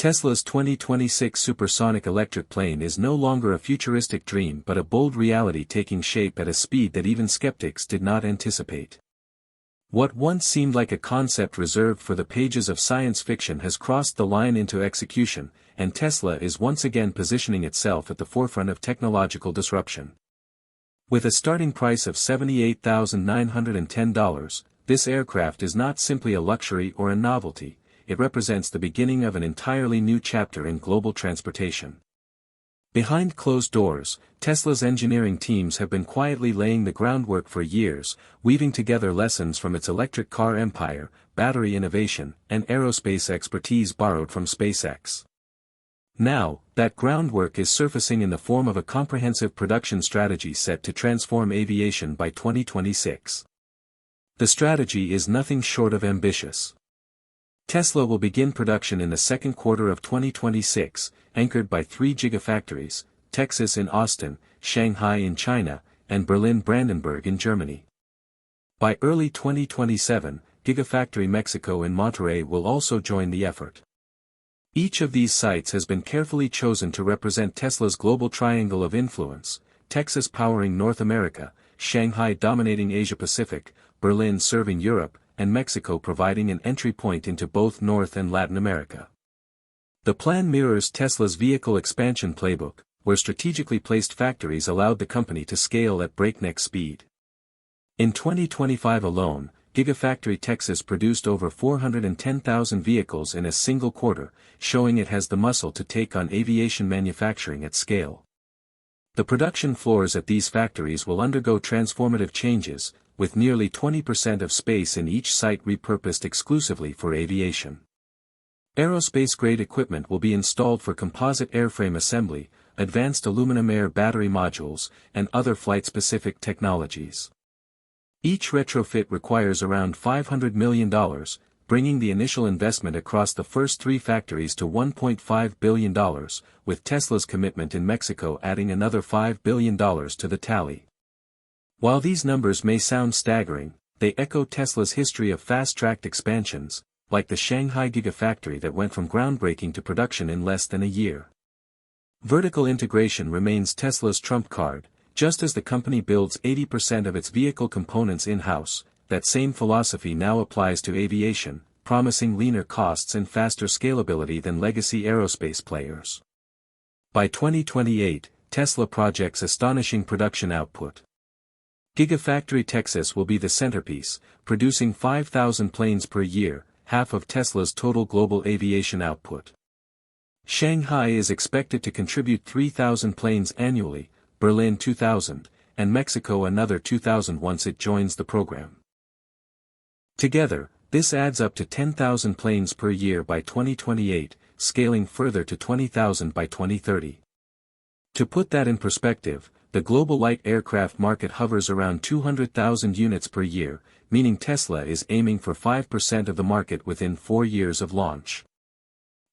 Tesla's 2026 supersonic electric plane is no longer a futuristic dream but a bold reality taking shape at a speed that even skeptics did not anticipate. What once seemed like a concept reserved for the pages of science fiction has crossed the line into execution, and Tesla is once again positioning itself at the forefront of technological disruption. With a starting price of $78,910, this aircraft is not simply a luxury or a novelty. It represents the beginning of an entirely new chapter in global transportation. Behind closed doors, Tesla's engineering teams have been quietly laying the groundwork for years, weaving together lessons from its electric car empire, battery innovation, and aerospace expertise borrowed from SpaceX. Now, that groundwork is surfacing in the form of a comprehensive production strategy set to transform aviation by 2026. The strategy is nothing short of ambitious. Tesla will begin production in the second quarter of 2026, anchored by 3 gigafactories, Texas in Austin, Shanghai in China, and Berlin-Brandenburg in Germany. By early 2027, Gigafactory Mexico in Monterrey will also join the effort. Each of these sites has been carefully chosen to represent Tesla's global triangle of influence, Texas powering North America, Shanghai dominating Asia-Pacific, Berlin serving Europe, and Mexico providing an entry point into both North and Latin America. The plan mirrors Tesla's vehicle expansion playbook, where strategically placed factories allowed the company to scale at breakneck speed. In 2025 alone, Gigafactory Texas produced over 410,000 vehicles in a single quarter, showing it has the muscle to take on aviation manufacturing at scale. The production floors at these factories will undergo transformative changes, with nearly 20% of space in each site repurposed exclusively for aviation. Aerospace-grade equipment will be installed for composite airframe assembly, advanced aluminum-air battery modules, and other flight-specific technologies. Each retrofit requires around $500 million, bringing the initial investment across the first 3 factories to $1.5 billion, with Tesla's commitment in Mexico adding another $5 billion to the tally. While these numbers may sound staggering, they echo Tesla's history of fast-tracked expansions, like the Shanghai Gigafactory that went from groundbreaking to production in less than a year. Vertical integration remains Tesla's trump card. Just as the company builds 80% of its vehicle components in-house, that same philosophy now applies to aviation, promising leaner costs and faster scalability than legacy aerospace players. By 2028, Tesla projects astonishing production output. Gigafactory Texas will be the centerpiece, producing 5,000 planes per year, half of Tesla's total global aviation output. Shanghai is expected to contribute 3,000 planes annually, Berlin 2,000, and Mexico another 2,000 once it joins the program. Together, this adds up to 10,000 planes per year by 2028, scaling further to 20,000 by 2030. To put that in perspective, the global light aircraft market hovers around 200,000 units per year, meaning Tesla is aiming for 5% of the market within 4 years of launch.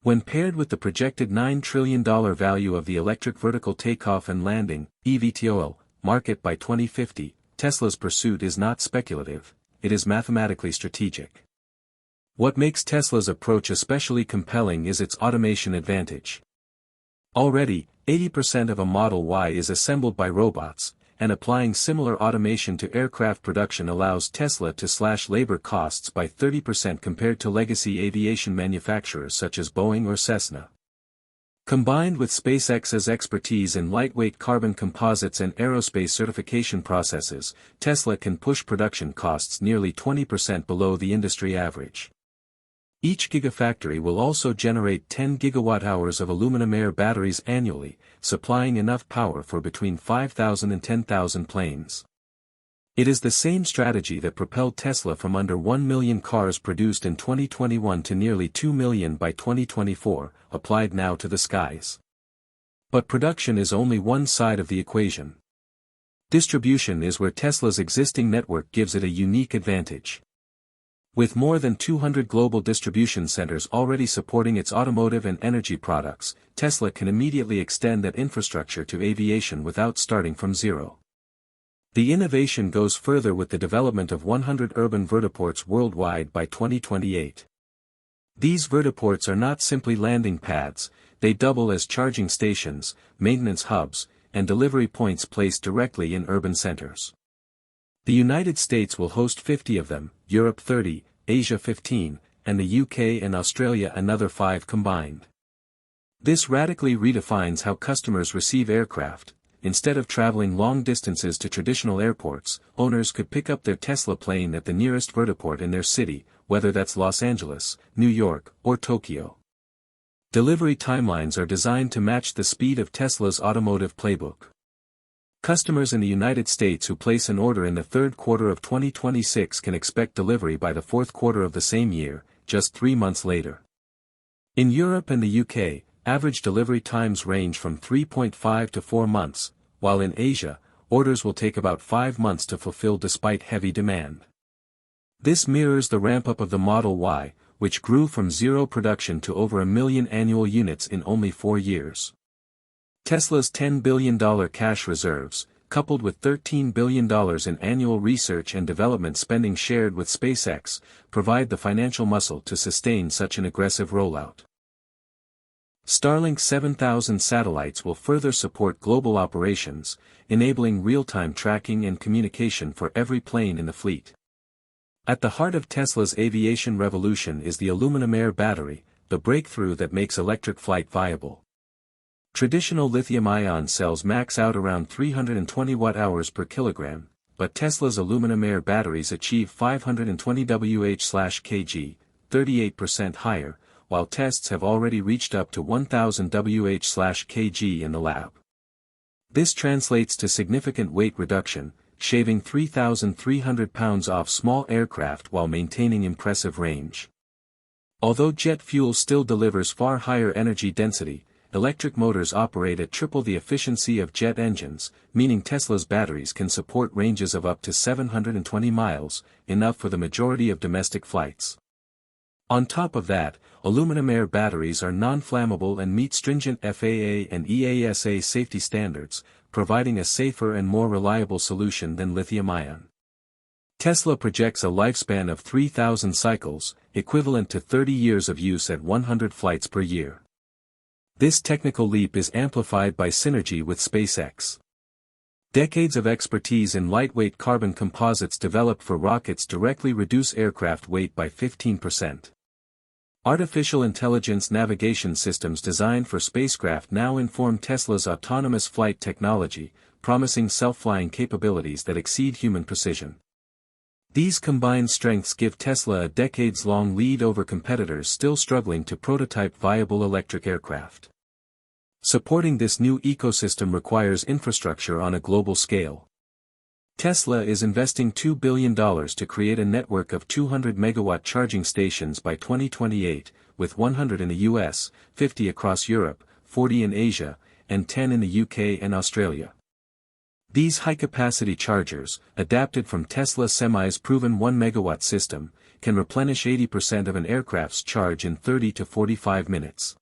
When paired with the projected $9 trillion value of the electric vertical takeoff and landing (eVTOL) market by 2050, Tesla's pursuit is not speculative, it is mathematically strategic. What makes Tesla's approach especially compelling is its automation advantage. Already, 80% of a Model Y is assembled by robots, and applying similar automation to aircraft production allows Tesla to slash labor costs by 30% compared to legacy aviation manufacturers such as Boeing or Cessna. Combined with SpaceX's expertise in lightweight carbon composites and aerospace certification processes, Tesla can push production costs nearly 20% below the industry average. Each gigafactory will also generate 10 gigawatt-hours of aluminum-air batteries annually, supplying enough power for between 5,000 and 10,000 planes. It is the same strategy that propelled Tesla from under 1 million cars produced in 2021 to nearly 2 million by 2024, applied now to the skies. But production is only one side of the equation. Distribution is where Tesla's existing network gives it a unique advantage. With more than 200 global distribution centers already supporting its automotive and energy products, Tesla can immediately extend that infrastructure to aviation without starting from zero. The innovation goes further with the development of 100 urban vertiports worldwide by 2028. These vertiports are not simply landing pads, they double as charging stations, maintenance hubs, and delivery points placed directly in urban centers. The United States will host 50 of them, Europe 30, Asia 15, and the UK and Australia another 5 combined. This radically redefines how customers receive aircraft. Instead of traveling long distances to traditional airports, owners could pick up their Tesla plane at the nearest vertiport in their city, whether that's Los Angeles, New York, or Tokyo. Delivery timelines are designed to match the speed of Tesla's automotive playbook. Customers in the United States who place an order in the third quarter of 2026 can expect delivery by the fourth quarter of the same year, just 3 months later. In Europe and the UK, average delivery times range from 3.5 to 4 months, while in Asia, orders will take about 5 months to fulfill despite heavy demand. This mirrors the ramp-up of the Model Y, which grew from zero production to over 1 million annual units in only 4 years. Tesla's $10 billion cash reserves, coupled with $13 billion in annual research and development spending shared with SpaceX, provide the financial muscle to sustain such an aggressive rollout. Starlink's 7,000 satellites will further support global operations, enabling real-time tracking and communication for every plane in the fleet. At the heart of Tesla's aviation revolution is the aluminum air battery, the breakthrough that makes electric flight viable. Traditional lithium-ion cells max out around 320 watt-hours per kilogram, but Tesla's aluminum air batteries achieve 520 Wh/kg, 38% higher, while tests have already reached up to 1000 Wh/kg in the lab. This translates to significant weight reduction, shaving 3,300 pounds off small aircraft while maintaining impressive range. Although jet fuel still delivers far higher energy density, electric motors operate at triple the efficiency of jet engines, meaning Tesla's batteries can support ranges of up to 720 miles, enough for the majority of domestic flights. On top of that, aluminum air batteries are non-flammable and meet stringent FAA and EASA safety standards, providing a safer and more reliable solution than lithium-ion. Tesla projects a lifespan of 3,000 cycles, equivalent to 30 years of use at 100 flights per year. This technical leap is amplified by synergy with SpaceX. Decades of expertise in lightweight carbon composites developed for rockets directly reduce aircraft weight by 15%. Artificial intelligence navigation systems designed for spacecraft now inform Tesla's autonomous flight technology, promising self-flying capabilities that exceed human precision. These combined strengths give Tesla a decades-long lead over competitors still struggling to prototype viable electric aircraft. Supporting this new ecosystem requires infrastructure on a global scale. Tesla is investing $2 billion to create a network of 200-megawatt charging stations by 2028, with 100 in the US, 50 across Europe, 40 in Asia, and 10 in the UK and Australia. These high-capacity chargers, adapted from Tesla Semi's proven 1-megawatt system, can replenish 80% of an aircraft's charge in 30 to 45 minutes.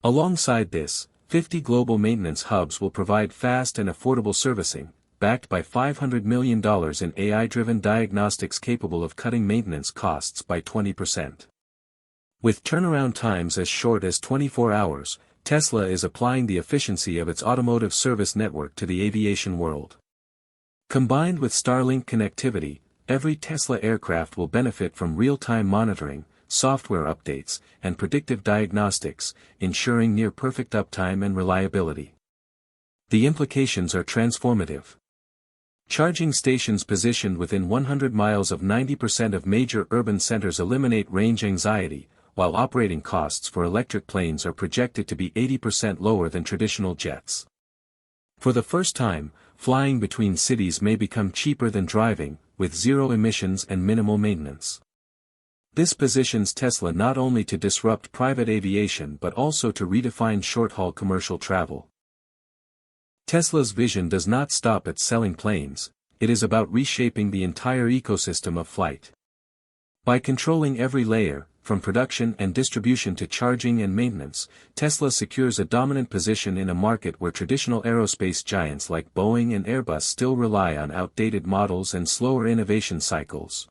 Alongside this, 50 global maintenance hubs will provide fast and affordable servicing, backed by $500 million in AI-driven diagnostics capable of cutting maintenance costs by 20%. With turnaround times as short as 24 hours, Tesla is applying the efficiency of its automotive service network to the aviation world. Combined with Starlink connectivity, every Tesla aircraft will benefit from real-time monitoring, software updates, and predictive diagnostics, ensuring near-perfect uptime and reliability. The implications are transformative. Charging stations positioned within 100 miles of 90% of major urban centers eliminate range anxiety, while operating costs for electric planes are projected to be 80% lower than traditional jets. For the first time, flying between cities may become cheaper than driving, with zero emissions and minimal maintenance. This positions Tesla not only to disrupt private aviation but also to redefine short-haul commercial travel. Tesla's vision does not stop at selling planes, it is about reshaping the entire ecosystem of flight. By controlling every layer, from production and distribution to charging and maintenance, Tesla secures a dominant position in a market where traditional aerospace giants like Boeing and Airbus still rely on outdated models and slower innovation cycles.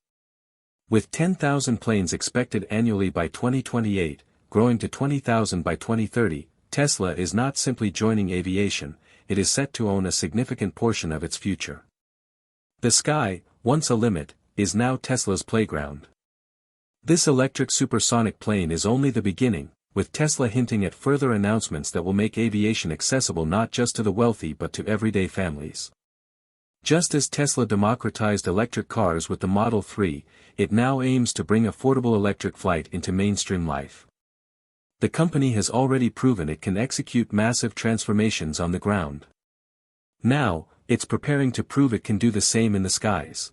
With 10,000 planes expected annually by 2028, growing to 20,000 by 2030, Tesla is not simply joining aviation, it is set to own a significant portion of its future. The sky, once a limit, is now Tesla's playground. This electric supersonic plane is only the beginning, with Tesla hinting at further announcements that will make aviation accessible not just to the wealthy but to everyday families. Just as Tesla democratized electric cars with the Model 3, it now aims to bring affordable electric flight into mainstream life. The company has already proven it can execute massive transformations on the ground. Now, it's preparing to prove it can do the same in the skies.